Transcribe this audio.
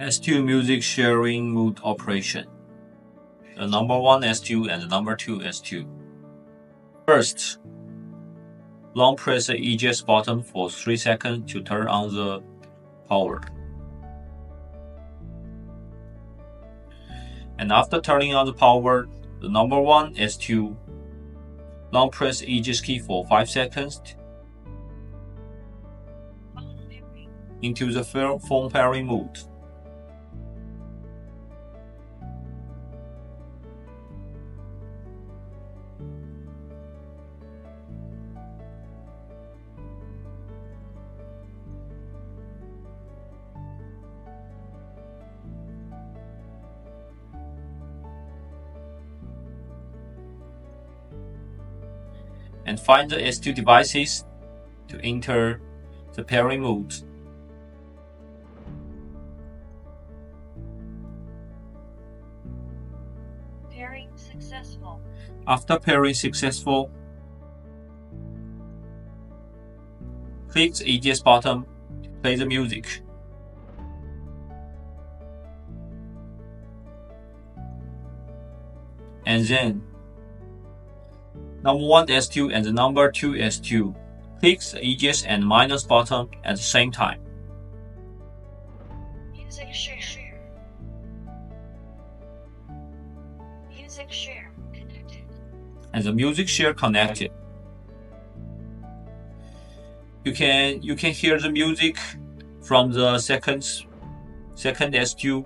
S2 music sharing mode operation. The number 1 S2 and the number 2 S2. First, long press the EJEAS button for 3 seconds to turn on the power. And after turning on the power, the number 1 S2, long press EJEAS key for 5 seconds into the phone pairing mode. And find the S2 devices to enter the pairing mode. Pairing successful. After pairing successful, click the EJEAS button to play the music. And then, number 1 S2 and the number 2 S2, click the EJEAS and minus button at the same time. Music share. Music share connected. And the music share connected. You can hear the music from the second S2